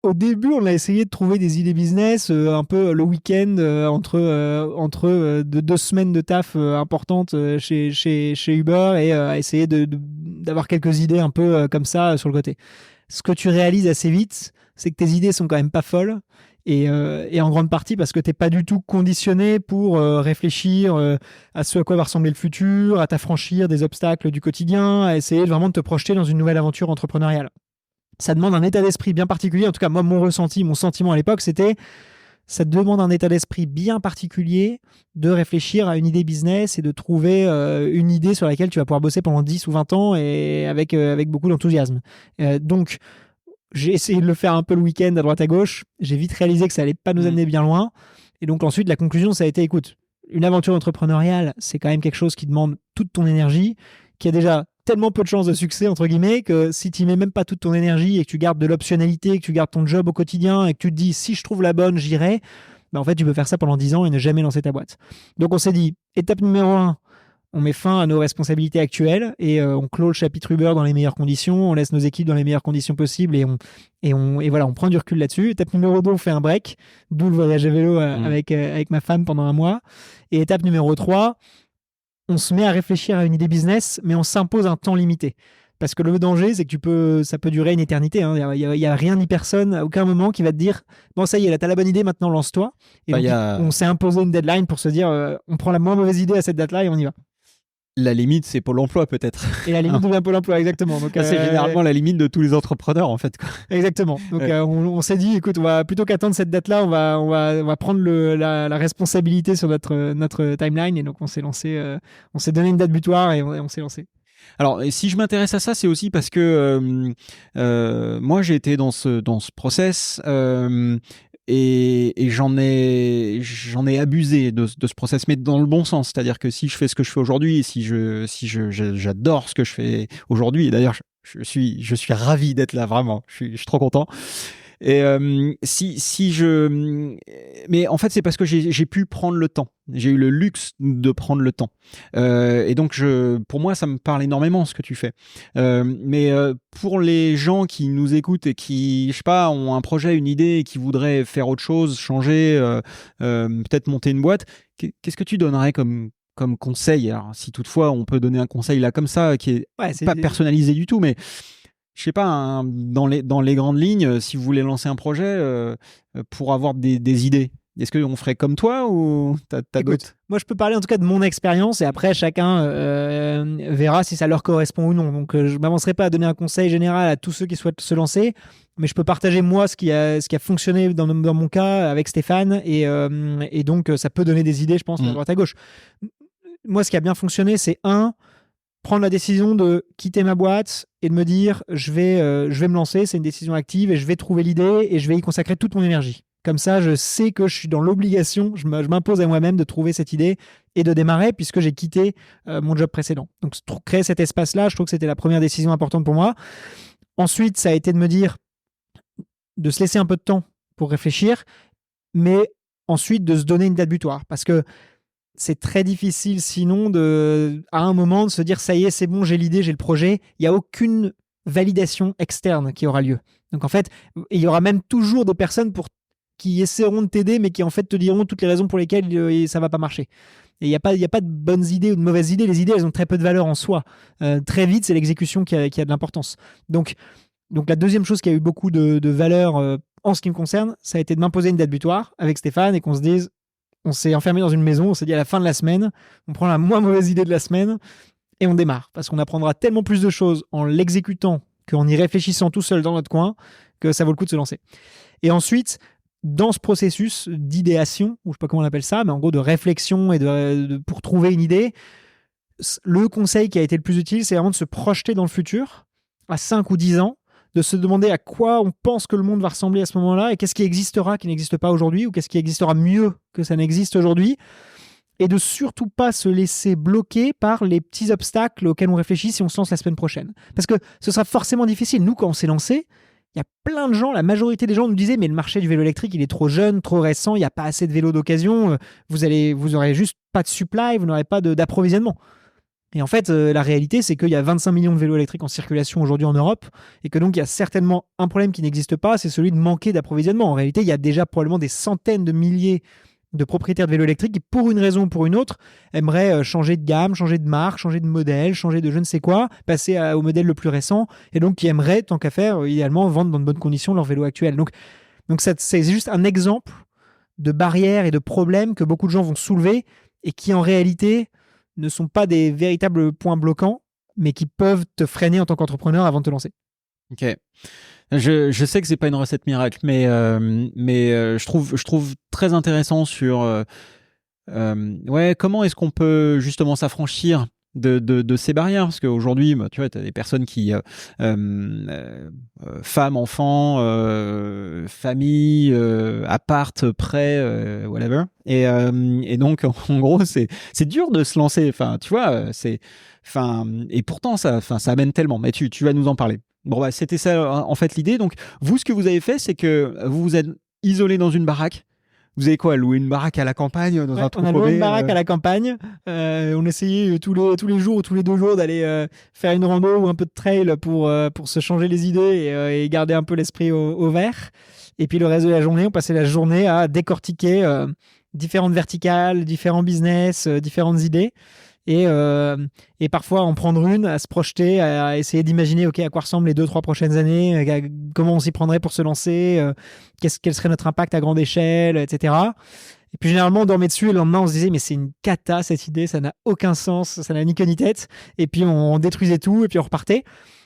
Au début, on a essayé de trouver des idées business un peu le week-end entre 2 semaines de taf importantes chez Uber et essayer d'avoir quelques idées un peu comme ça sur le côté. Ce que tu réalises assez vite, c'est que tes idées sont quand même pas folles et en grande partie parce que t'es pas du tout conditionné pour réfléchir à ce à quoi va ressembler le futur, à t'affranchir des obstacles du quotidien, à essayer vraiment de te projeter dans une nouvelle aventure entrepreneuriale. Ça demande un état d'esprit bien particulier. En tout cas, moi, mon ressenti, mon sentiment à l'époque, c'était ça te demande un état d'esprit bien particulier de réfléchir à une idée business et de trouver une idée sur laquelle tu vas pouvoir bosser pendant 10 ou 20 ans et avec beaucoup d'enthousiasme. Donc, j'ai essayé de le faire un peu le week-end à droite à gauche. J'ai vite réalisé que ça allait pas nous Mm. amener bien loin. Et donc, ensuite, la conclusion, ça a été, écoute, une aventure entrepreneuriale, c'est quand même quelque chose qui demande toute ton énergie, qui a déjà tellement peu de chances de succès, entre guillemets, que si tu mets même pas toute ton énergie et que tu gardes de l'optionnalité, que tu gardes ton job au quotidien et que tu te dis, si je trouve la bonne, j'irai, ben en fait, tu peux faire ça pendant 10 ans et ne jamais lancer ta boîte. Donc, on s'est dit, étape numéro 1, on met fin à nos responsabilités actuelles et on clôt le chapitre Uber dans les meilleures conditions, on laisse nos équipes dans les meilleures conditions possibles et voilà, on prend du recul là-dessus. Étape numéro 2, on fait un break, d'où le voyage à vélo Mm. avec ma femme pendant un mois. Et étape numéro 3, on se met à réfléchir à une idée business, mais on s'impose un temps limité. Parce que le danger, c'est que ça peut durer une éternité. Hein. Il y a rien ni personne, à aucun moment, qui va te dire bon, ça y est, là, t'as la bonne idée, maintenant lance-toi. Et Bah, il donc, y a on s'est imposé une deadline pour se dire on prend la moins mauvaise idée à cette date-là et on y va. la limite, c'est Pôle emploi peut-être. Et la limite Hein. devient Pôle emploi, exactement. Donc, Ça, c'est généralement la limite de tous les entrepreneurs en fait, quoi. exactement. Donc, Ouais. on s'est dit, écoute, plutôt qu'attendre cette date-là, on va prendre la responsabilité sur notre timeline. Et donc, on s'est lancé, on s'est donné une date butoir et on s'est lancé. Alors, et si je m'intéresse à ça, c'est aussi parce que moi, j'ai été dans ce process et j'en ai abusé de ce process, mais dans le bon sens. C'est-à-dire que si je fais ce que je fais aujourd'hui, j'adore ce que je fais aujourd'hui, et d'ailleurs, je suis ravi d'être là, vraiment. Je suis trop content. Et mais en fait, c'est parce que j'ai pu prendre le temps. J'ai eu le luxe de prendre le temps. Et donc, pour moi, ça me parle énormément ce que tu fais. Mais pour les gens qui nous écoutent et qui, je sais pas, ont un projet, une idée et qui voudraient faire autre chose, changer, peut-être monter une boîte, qu'est-ce que tu donnerais comme conseil? Alors, si toutefois on peut donner un conseil là comme ça, qui est Ouais, pas personnalisé du tout, mais je sais pas, hein, dans les grandes lignes, si vous voulez lancer un projet pour avoir des idées, est-ce qu'on ferait comme toi ou t'as Écoute, d'autres? moi je peux parler en tout cas de mon expérience et après chacun verra si ça leur correspond ou non. Donc je m'avancerai pas à donner un conseil général à tous ceux qui souhaitent se lancer, mais je peux partager moi ce qui a fonctionné dans mon cas avec Stéphane et donc ça peut donner des idées, je pense, à Mm. droite à gauche. Moi, ce qui a bien fonctionné, c'est prendre la décision de quitter ma boîte et de me dire je vais me lancer, c'est une décision active et je vais trouver l'idée et je vais y consacrer toute mon énergie. Comme ça, je sais que je suis dans l'obligation, je m'impose à moi-même de trouver cette idée et de démarrer puisque j'ai quitté mon job précédent. Donc, créer cet espace-là, je trouve que c'était la première décision importante pour moi. Ensuite, ça a été de me dire de se laisser un peu de temps pour réfléchir, mais ensuite de se donner une date butoir. Parce que c'est très difficile sinon à un moment de se dire ça y est, c'est bon, j'ai l'idée, j'ai le projet. Il n'y a aucune validation externe qui aura lieu. Donc en fait, il y aura même toujours des personnes qui essaieront de t'aider, mais qui en fait te diront toutes les raisons pour lesquelles ça va pas marcher. Et il y a pas de bonnes idées ou de mauvaises idées. Les idées, elles ont très peu de valeur en soi. Très vite, c'est l'exécution qui a de l'importance. Donc la deuxième chose qui a eu beaucoup de valeur en ce qui me concerne, ça a été de m'imposer une date butoir avec Stéphane et qu'on se dise on s'est enfermé dans une maison, on s'est dit à la fin de la semaine, on prend la moins mauvaise idée de la semaine et on démarre. Parce qu'on apprendra tellement plus de choses en l'exécutant qu'en y réfléchissant tout seul dans notre coin que ça vaut le coup de se lancer. Et ensuite, dans ce processus d'idéation, ou je sais pas comment on appelle ça, mais en gros de réflexion et pour trouver une idée, le conseil qui a été le plus utile, c'est vraiment de se projeter dans le futur, à 5 ou 10 ans, de se demander à quoi on pense que le monde va ressembler à ce moment-là et qu'est-ce qui existera qui n'existe pas aujourd'hui ou qu'est-ce qui existera mieux que ça n'existe aujourd'hui et de surtout pas se laisser bloquer par les petits obstacles auxquels on réfléchit si on se lance la semaine prochaine. Parce que ce sera forcément difficile. Nous, quand on s'est lancé, il y a plein de gens, la majorité des gens nous disaient mais le marché du vélo électrique, il est trop jeune, trop récent, il n'y a pas assez de vélos d'occasion, vous aurez juste pas de supply, vous n'aurez pas d'approvisionnement. Et en fait, la réalité, c'est qu'il y a 25 millions de vélos électriques en circulation aujourd'hui en Europe, et que donc il y a certainement un problème qui n'existe pas, c'est celui de manquer d'approvisionnement. En réalité, il y a déjà probablement des centaines de milliers de propriétaires de vélos électriques qui, pour une raison ou pour une autre, aimeraient changer de gamme, changer de marque, changer de modèle, changer de je ne sais quoi, passer au modèle le plus récent, et donc qui aimeraient, tant qu'à faire, idéalement, vendre dans de bonnes conditions leur vélo actuel. Donc c'est juste un exemple de barrières et de problèmes que beaucoup de gens vont soulever et qui, en réalité, ne sont pas des véritables points bloquants, mais qui peuvent te freiner en tant qu'entrepreneur avant de te lancer. Ok. Je sais que c'est pas une recette miracle, mais je trouve très intéressant sur ouais, comment est-ce qu'on peut justement s'affranchir de ces barrières, parce qu'aujourd'hui, bah, tu vois, tu as des personnes qui femmes, enfants, famille, appart, prêt, whatever, et donc en gros c'est dur de se lancer, enfin tu vois, et pourtant ça amène tellement, mais tu vas nous en parler. Bon, bah, c'était ça en fait l'idée. Donc vous, ce que vous avez fait, c'est que vous vous êtes isolé dans une baraque. Vous avez quoi, loué une baraque à la campagne dans un trou On a paumé, loué une baraque à la campagne. On essayait tous les jours ou tous les 2 jours d'aller faire une rando ou un peu de trail pour se changer les idées et garder un peu l'esprit au vert. Et puis le reste de la journée, on passait la journée à décortiquer différentes verticales, différents business, différentes idées. Et parfois en prendre une, à se projeter, à essayer d'imaginer à quoi ressemblent les 2-3 prochaines années, comment on s'y prendrait pour se lancer, quel serait notre impact à grande échelle, etc. Et puis généralement on dormait dessus et le lendemain on se disait mais c'est une cata cette idée, ça n'a aucun sens, ça n'a ni queue ni tête. Et puis on détruisait tout et puis on repartait.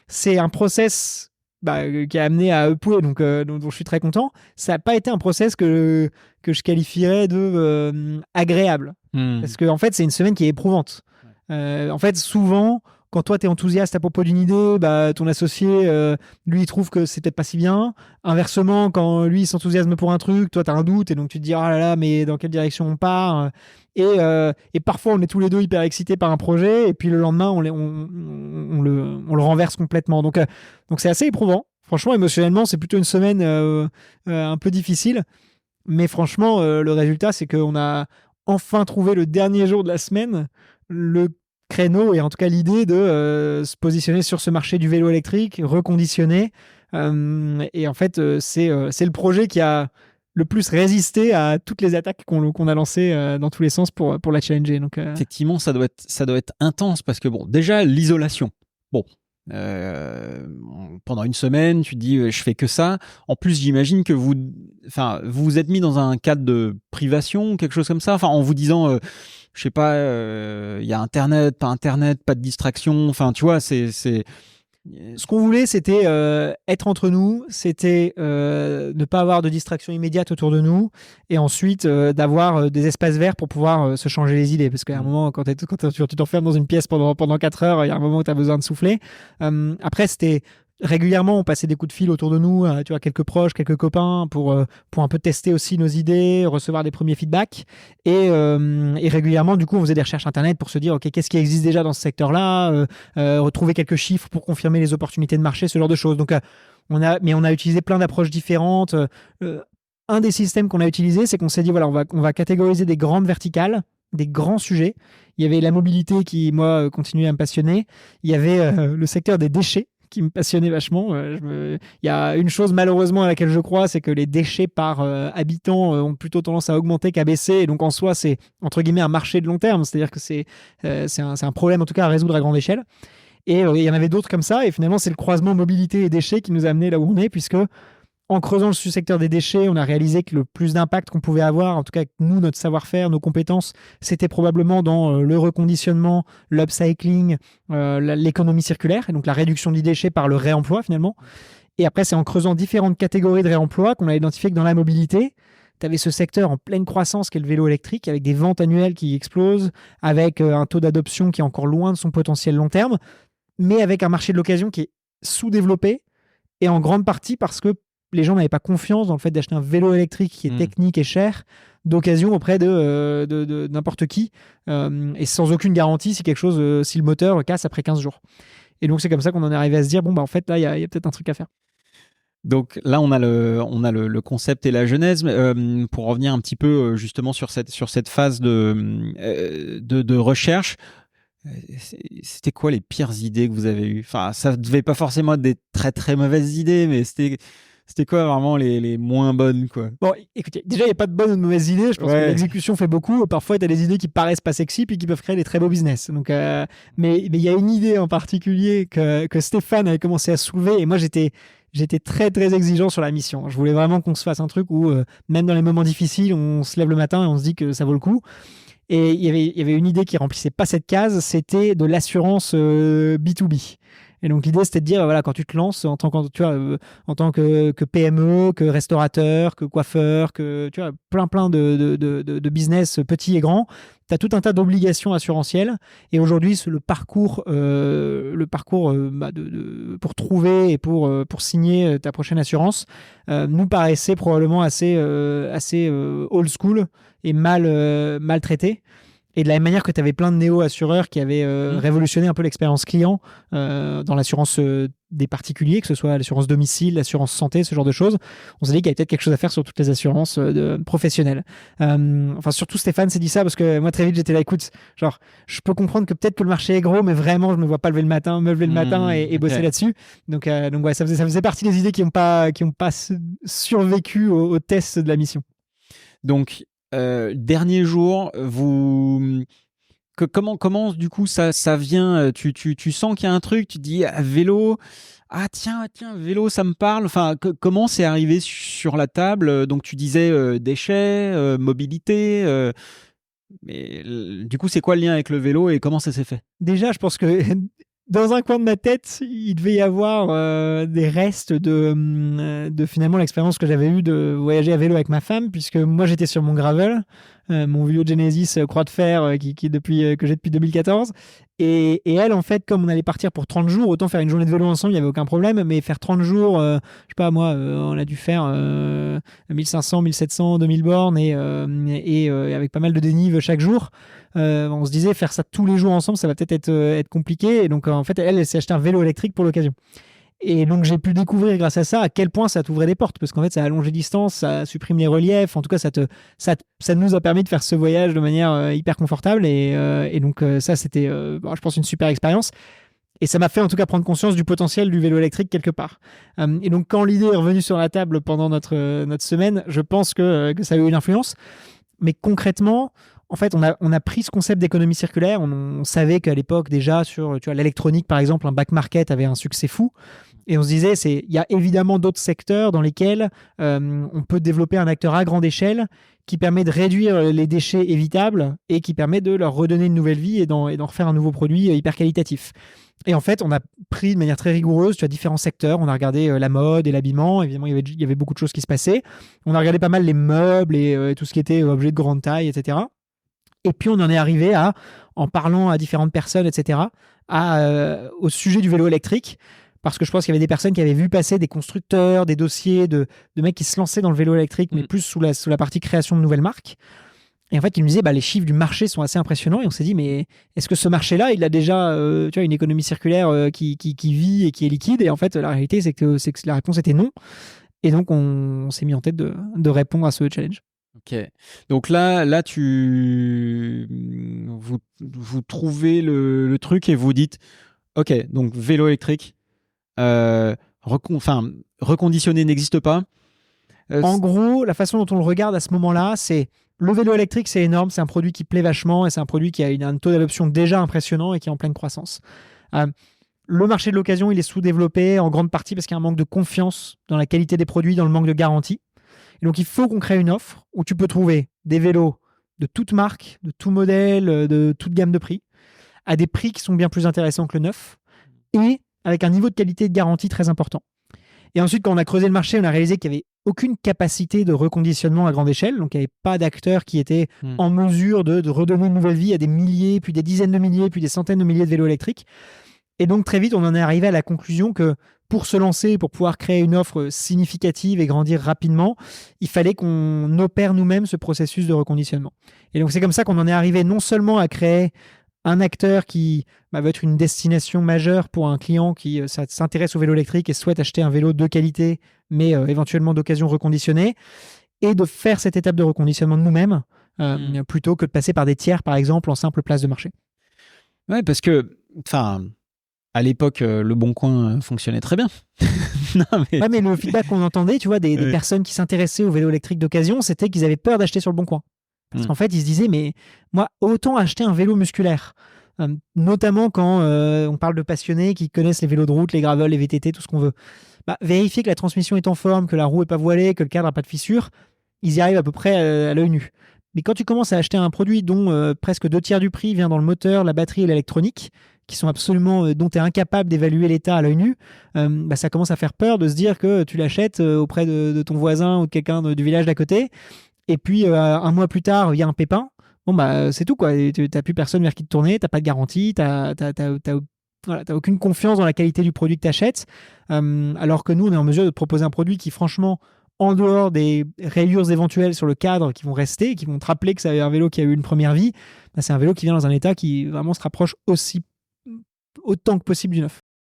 C'est un process qui a amené à Upway, donc dont je suis très content. Ça n'a pas été un process que je qualifierais de agréable. Parce que en fait c'est une semaine qui est éprouvante. En fait, souvent, quand toi, tu es enthousiaste à propos d'une idée, ton associé, lui, il trouve que c'est peut-être pas si bien. Inversement, quand lui, il s'enthousiasme pour un truc, toi, tu as un doute et donc tu te dis, ah là là, mais dans quelle direction on part et parfois, on est tous les deux hyper excités par un projet et puis le lendemain, on le renverse complètement. Donc c'est assez éprouvant. Franchement, émotionnellement, c'est plutôt une semaine un peu difficile. Mais franchement, le résultat, c'est qu'on a enfin trouvé le dernier jour de la semaine le créneau et en tout cas l'idée de se positionner sur ce marché du vélo électrique, reconditionné. Et en fait, c'est le projet qui a le plus résisté à toutes les attaques qu'on a lancées dans tous les sens pour la challenger. Donc, effectivement, ça doit être intense parce que bon, déjà l'isolation. Bon. Pendant une semaine, tu te dis je fais que ça. En plus, j'imagine que vous vous êtes mis dans un cadre de privation, quelque chose comme ça. Enfin, en vous disant, je sais pas, il y a Internet, pas de distraction. Enfin, tu vois, c'est. Ce qu'on voulait, c'était être entre nous, c'était ne pas avoir de distraction immédiate autour de nous, et ensuite d'avoir des espaces verts pour pouvoir se changer les idées. Parce qu'à un moment, quand tu t'enfermes dans une pièce pendant 4 heures, il y a un moment où tu as besoin de souffler. Après, c'était régulièrement, on passait des coups de fil autour de nous, tu vois, quelques proches, quelques copains, pour un peu tester aussi nos idées, recevoir des premiers feedbacks. Et régulièrement, du coup, on faisait des recherches Internet pour se dire, OK, qu'est-ce qui existe déjà dans ce secteur-là, retrouver quelques chiffres pour confirmer les opportunités de marché, ce genre de choses. Donc, on a utilisé plein d'approches différentes. Un des systèmes qu'on a utilisé, c'est qu'on s'est dit, voilà, on va catégoriser des grandes verticales, des grands sujets. Il y avait la mobilité qui, moi, continuait à me passionner. Il y avait le secteur des déchets qui me passionnait vachement. Il y a une chose malheureusement à laquelle je crois, c'est que les déchets par habitant ont plutôt tendance à augmenter qu'à baisser. Et donc en soi, c'est entre guillemets un marché de long terme. C'est-à-dire que c'est un problème en tout cas à résoudre à grande échelle. Et il y en avait d'autres comme ça. Et finalement, c'est le croisement mobilité et déchets qui nous a amené là où on est, puisque en creusant le secteur des déchets, on a réalisé que le plus d'impact qu'on pouvait avoir, en tout cas avec nous, notre savoir-faire, nos compétences, c'était probablement dans le reconditionnement, l'upcycling, l'économie circulaire, et donc la réduction des déchets par le réemploi finalement. Et après, c'est en creusant différentes catégories de réemploi qu'on a identifié que dans la mobilité, tu avais ce secteur en pleine croissance qui est le vélo électrique, avec des ventes annuelles qui explosent, avec un taux d'adoption qui est encore loin de son potentiel long terme, mais avec un marché de l'occasion qui est sous-développé, et en grande partie parce que les gens n'avaient pas confiance dans le fait d'acheter un vélo électrique qui est technique et cher d'occasion auprès de n'importe qui et sans aucune garantie si si le moteur casse après 15 jours. Et donc c'est comme ça qu'on en est arrivé à se dire en fait là il y a peut-être un truc à faire. Donc là on a le concept et la genèse. Pour revenir un petit peu justement sur cette phase de recherche. C'était quoi les pires idées que vous avez eues? Enfin, ça devait pas forcément être des très très mauvaises idées, mais c'était quoi vraiment les moins bonnes, quoi? Bon, écoutez, déjà, il n'y a pas de bonnes ou de mauvaises idées. Je pense que l'exécution fait beaucoup. Parfois, tu as des idées qui paraissent pas sexy puis qui peuvent créer des très beaux business. Donc, mais il y a une idée en particulier que Stéphane avait commencé à soulever. Et moi, j'étais très, très exigeant sur la mission. Je voulais vraiment qu'on se fasse un truc où, même dans les moments difficiles, on se lève le matin et on se dit que ça vaut le coup. Et il y avait une idée qui remplissait pas cette case, c'était de l'assurance B2B. Et donc l'idée, c'était de dire, voilà, quand tu te lances en tant que PME, que restaurateur, que coiffeur, que tu vois, plein de business petits et grands, tu as tout un tas d'obligations assurantielles. Et aujourd'hui, le parcours pour trouver et pour signer ta prochaine assurance nous paraissait probablement assez old school et mal traité. Et de la même manière que tu avais plein de néo-assureurs qui avaient révolutionné un peu l'expérience client dans l'assurance des particuliers, que ce soit l'assurance domicile, l'assurance santé, ce genre de choses, on s'est dit qu'il y avait peut-être quelque chose à faire sur toutes les assurances professionnelles. Enfin, surtout Stéphane s'est dit ça parce que moi, très vite, j'étais là, écoute, genre, je peux comprendre que peut-être que le marché est gros, mais vraiment, je ne me vois pas me lever le matin et bosser là-dessus. Donc ouais, ça faisait partie des idées qui n'ont pas survécu au test de la mission. Donc, dernier jour, comment du coup ça vient, tu sens qu'il y a un truc, tu te dis vélo, tiens vélo ça me parle, enfin comment c'est arrivé sur la table? Donc tu disais déchets, mobilité, mais du coup c'est quoi le lien avec le vélo et comment ça s'est fait? Déjà, je pense que dans un coin de ma tête, il devait y avoir des restes de finalement l'expérience que j'avais eue de voyager à vélo avec ma femme, puisque moi j'étais sur mon gravel, mon vieux Genesis croix de fer que j'ai depuis 2014. Et elle, en fait, comme on allait partir pour 30 jours, autant faire une journée de vélo ensemble, il n'y avait aucun problème, mais faire 30 jours, je sais pas, moi, on a dû faire 1500, 1700, 2000 bornes et avec pas mal de dénive chaque jour. On se disait faire ça tous les jours ensemble, ça va peut-être être compliqué. Et donc, en fait, elle s'est acheté un vélo électrique pour l'occasion. Et donc, j'ai pu découvrir grâce à ça à quel point ça t'ouvrait des portes. Parce qu'en fait, ça allonge les distances, ça supprime les reliefs. En tout cas, ça nous a permis de faire ce voyage de manière hyper confortable. Et donc, ça, c'était, je pense, une super expérience. Et ça m'a fait en tout cas prendre conscience du potentiel du vélo électrique quelque part. Et donc, quand l'idée est revenue sur la table pendant notre semaine, je pense que ça a eu une influence. Mais concrètement, en fait, on a pris ce concept d'économie circulaire. On savait qu'à l'époque, déjà, sur l'électronique, par exemple, un back market avait un succès fou. Et on se disait, il y a évidemment d'autres secteurs dans lesquels on peut développer un acteur à grande échelle qui permet de réduire les déchets évitables et qui permet de leur redonner une nouvelle vie et d'en refaire un nouveau produit hyper qualitatif. Et en fait, on a pris de manière très rigoureuse différents secteurs. On a regardé la mode et l'habillement. Évidemment, il y avait beaucoup de choses qui se passaient. On a regardé pas mal les meubles et tout ce qui était objet de grande taille, etc. Et puis, on en est arrivé en parlant à différentes personnes, etc., au sujet du vélo électrique. Parce que je pense qu'il y avait des personnes qui avaient vu passer des constructeurs, des dossiers de mecs qui se lançaient dans le vélo électrique, mais plus sous la partie création de nouvelles marques. Et en fait, ils nous disaient, les chiffres du marché sont assez impressionnants. Et on s'est dit, mais est-ce que ce marché-là, il a déjà une économie circulaire qui vit et qui est liquide? Et en fait, la réalité, c'est que la réponse était non. Et donc, on s'est mis en tête de répondre à ce challenge. Ok. Donc là, vous trouvez le truc et vous dites, ok, donc vélo électrique, reconditionné n'existe pas. En gros, la façon dont on le regarde à ce moment-là, c'est le vélo électrique, c'est énorme, c'est un produit qui plaît vachement et c'est un produit qui a un taux d'adoption déjà impressionnant et qui est en pleine croissance. Le marché de l'occasion, il est sous-développé en grande partie parce qu'il y a un manque de confiance dans la qualité des produits, dans le manque de garantie. Et donc, il faut qu'on crée une offre où tu peux trouver des vélos de toute marque, de tout modèle, de toute gamme de prix, à des prix qui sont bien plus intéressants que le neuf et avec un niveau de qualité et de garantie très important. Et ensuite, quand on a creusé le marché, on a réalisé qu'il n'y avait aucune capacité de reconditionnement à grande échelle. Donc, il n'y avait pas d'acteurs qui étaient en mesure de redonner une nouvelle vie à des milliers, puis des dizaines de milliers, puis des centaines de milliers de vélos électriques. Et donc, très vite, on en est arrivé à la conclusion que pour se lancer, pour pouvoir créer une offre significative et grandir rapidement, il fallait qu'on opère nous-mêmes ce processus de reconditionnement. Et donc, c'est comme ça qu'on en est arrivé non seulement à créer un acteur qui va être une destination majeure pour un client qui s'intéresse au vélo électrique et souhaite acheter un vélo de qualité, mais éventuellement d'occasion reconditionné, et de faire cette étape de reconditionnement de nous-mêmes, plutôt que de passer par des tiers, par exemple, en simple place de marché. Ouais, parce que, enfin, à l'époque, Le Bon Coin fonctionnait très bien. Non, mais... Ouais, mais le feedback qu'on entendait, tu vois, des personnes qui s'intéressaient au vélo électrique d'occasion, c'était qu'ils avaient peur d'acheter sur le Bon Coin. Parce qu'en fait, ils se disaient, mais moi, autant acheter un vélo musculaire. Notamment quand on parle de passionnés qui connaissent les vélos de route, les gravels, les VTT, tout ce qu'on veut. Bah, vérifier que la transmission est en forme, que la roue est pas voilée, que le cadre n'a pas de fissure, ils y arrivent à peu près à l'œil nu. Mais quand tu commences à acheter un produit dont presque 2 tiers du prix vient dans le moteur, la batterie et l'électronique, qui sont absolument, dont tu es incapable d'évaluer l'état à l'œil nu, bah, ça commence à faire peur de se dire que tu l'achètes auprès de ton voisin ou de quelqu'un du village d'à côté. Et puis, un mois plus tard, il y a un pépin. Bon, bah, c'est tout, quoi. Tu n'as plus personne vers qui te tourner, tu n'as pas de garantie, voilà, t'as aucune confiance dans la qualité du produit que tu achètes. Alors que nous, on est en mesure de te proposer un produit qui, franchement, en dehors des rayures éventuelles sur le cadre qui vont rester, qui vont te rappeler que c'est un vélo qui a eu une première vie, bah, c'est un vélo qui vient dans un état qui vraiment se rapproche autant que possible du neuf.